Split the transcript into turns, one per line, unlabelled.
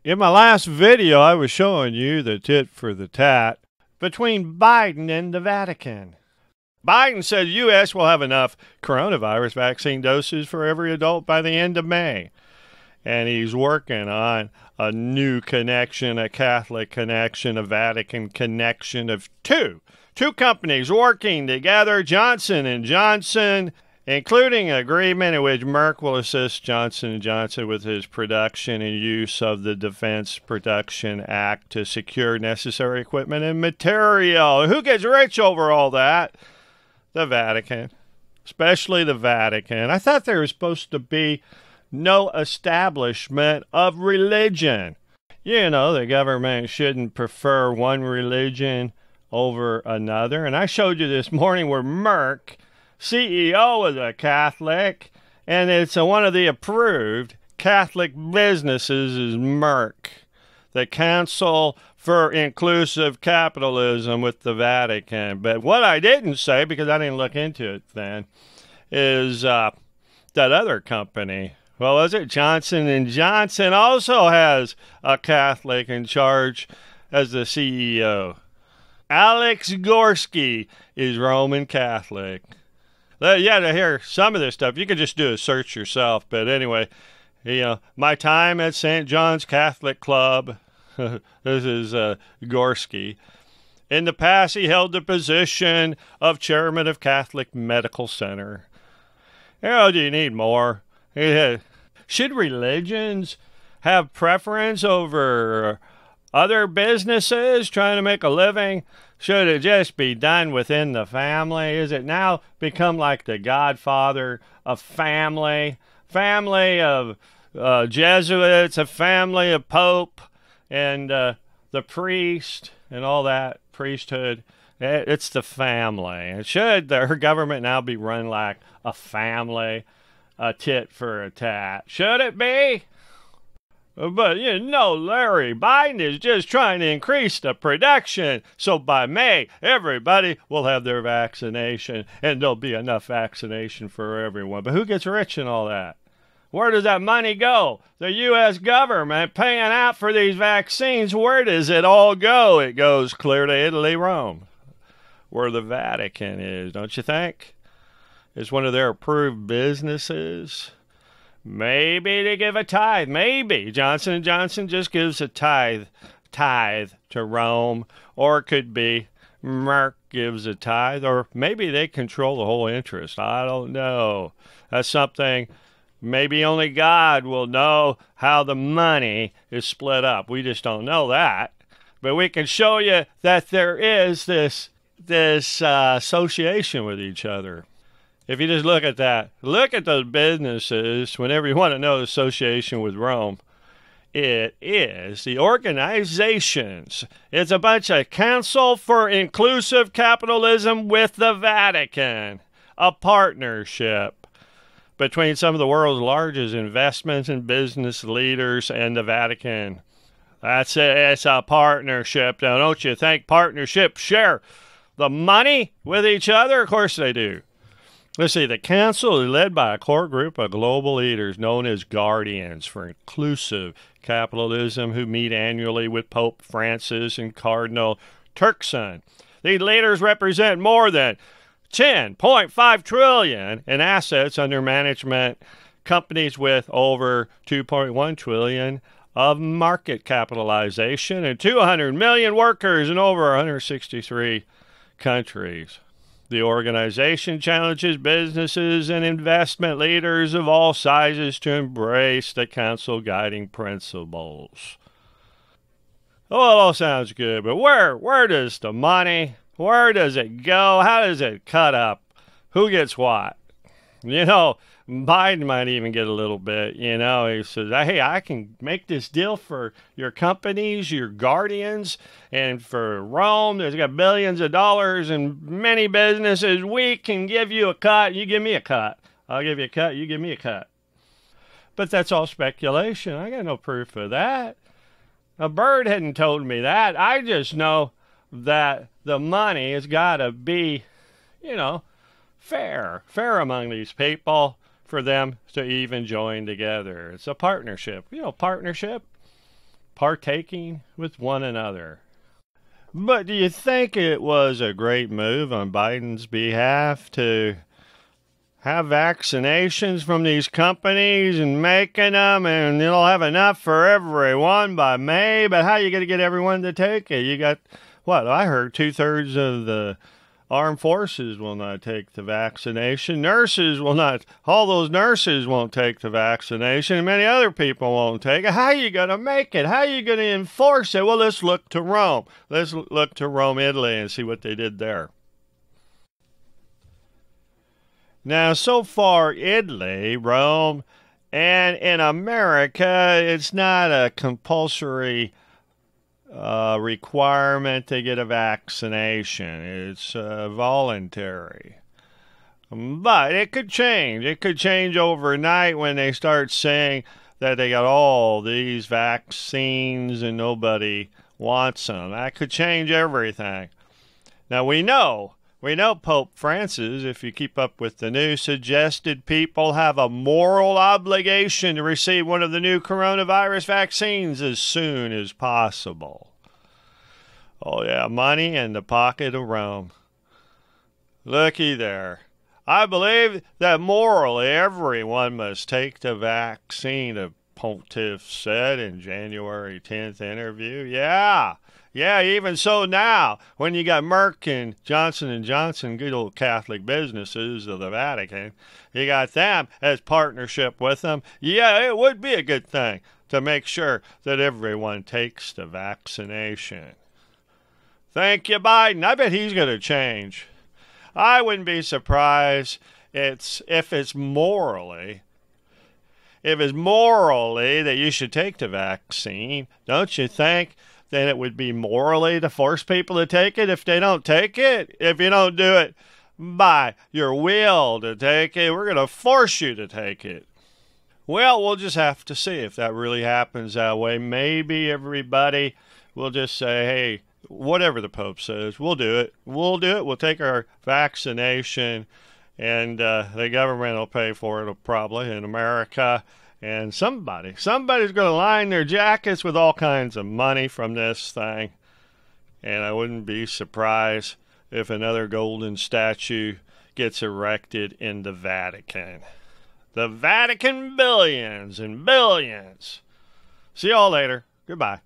In my last video, I was showing you the tit for the tat between Biden and the Vatican. Biden said the U.S. will have enough coronavirus vaccine doses for every adult by the end of May. And he's working on a new connection, a Catholic connection, a Vatican connection of two companies working together, Johnson & Johnson, including an agreement in which Merck will assist Johnson & Johnson with his production and use of the Defense Production Act to secure necessary equipment and material. Who gets rich over all that? The Vatican, especially the Vatican. I thought there was supposed to be no establishment of religion. You know, the government shouldn't prefer one religion over another. And I showed you this morning where Merck, CEO, is a Catholic, and it's one of the approved Catholic businesses is Merck, the Council for Inclusive Capitalism with the Vatican. But what I didn't say, because I didn't look into it then, is that other company. Well, was it Johnson & Johnson also has a Catholic in charge as the CEO. Alex Gorsky is Roman Catholic. Yeah, to hear some of this stuff, you could just do a search yourself. But anyway, my time at St. John's Catholic Club. This is Gorsky. In the past, he held the position of chairman of Catholic Medical Center. Do you need more? Should religions have preference over other businesses trying to make a living? Should it just be done within the family? Is it now become like the Godfather of family? Family of Jesuits, a family of Pope, and the priest, and all that priesthood. It's the family. And should their government now be run like a family, a tit for a tat? Should it be? But Larry, Biden is just trying to increase the production, so by May, everybody will have their vaccination, and there'll be enough vaccination for everyone. But who gets rich in all that? Where does that money go? The U.S. government paying out for these vaccines, where does it all go? It goes clear to Italy, Rome, where the Vatican is, don't you think? It's one of their approved businesses. Maybe they give a tithe. Maybe Johnson & Johnson just gives a tithe to Rome. Or it could be Merck gives a tithe. Or maybe they control the whole interest. I don't know. That's something maybe only God will know, how the money is split up. We just don't know that. But we can show you that there is this association with each other. If you just look at that, look at those businesses, whenever you want to know the association with Rome, it is the organizations. It's a bunch of Council for Inclusive Capitalism with the Vatican, a partnership between some of the world's largest investments and business leaders and the Vatican. That's it. It's a partnership. Now, don't you think partnerships share the money with each other? Of course they do. Let's see, the council is led by a core group of global leaders known as Guardians for Inclusive Capitalism, who meet annually with Pope Francis and Cardinal Turkson. These leaders represent more than $10.5 trillion in assets under management, companies with over $2.1 trillion of market capitalization, and 200 million workers in over 163 countries. The organization challenges businesses and investment leaders of all sizes to embrace the council guiding principles. Oh, it all sounds good, but where does the money, where does it go? How does it cut up? Who gets what? Biden might even get a little bit, he says, hey, I can make this deal for your companies, your guardians, and for Rome, there's got billions of dollars and many businesses. We can give you a cut, you give me a cut. I'll give you a cut, you give me a cut. But that's all speculation. I got no proof of that. A bird hadn't told me that. I just know that the money has got to be, fair among these people for them to even join together. It's a partnership. Partnership. partaking with one another. But do you think it was a great move on Biden's behalf to have vaccinations from these companies and making them, and they'll have enough for everyone by May? But how are you going to get everyone to take it? You got, what, I heard 2/3 of the armed forces will not take the vaccination. Nurses will not. All those nurses won't take the vaccination, and many other people won't take it. How are you going to make it? How are you going to enforce it? Well, let's look to Rome. Let's look to Rome, Italy, and see what they did there. Now, so far, Italy, Rome, and in America, it's not a compulsory requirement to get a vaccination. It's voluntary. But it could change. It could change overnight when they start saying that they got all these vaccines and nobody wants them. That could change everything. Now, we know Pope Francis, if you keep up with the news, suggested people have a moral obligation to receive one of the new coronavirus vaccines as soon as possible. Oh yeah, money in the pocket of Rome. Looky there. I believe that morally everyone must take the vaccine, the pontiff said in January 10th interview. Yeah, even so now, when you got Merck and Johnson & Johnson, good old Catholic businesses of the Vatican, you got them as partnership with them. Yeah, it would be a good thing to make sure that everyone takes the vaccination. Thank you, Biden. I bet he's going to change. I wouldn't be surprised if it's morally that you should take the vaccine. Don't you think then it would be morally to force people to take it if they don't take it? If you don't do it by your will to take it, we're going to force you to take it. Well, we'll just have to see if that really happens that way. Maybe everybody will just say, hey, whatever the Pope says, we'll do it. We'll do it. We'll take our vaccination, and the government will pay for it probably in America. And somebody's going to line their jackets with all kinds of money from this thing. And I wouldn't be surprised if another golden statue gets erected in the Vatican. The Vatican billions and billions. See y'all later. Goodbye.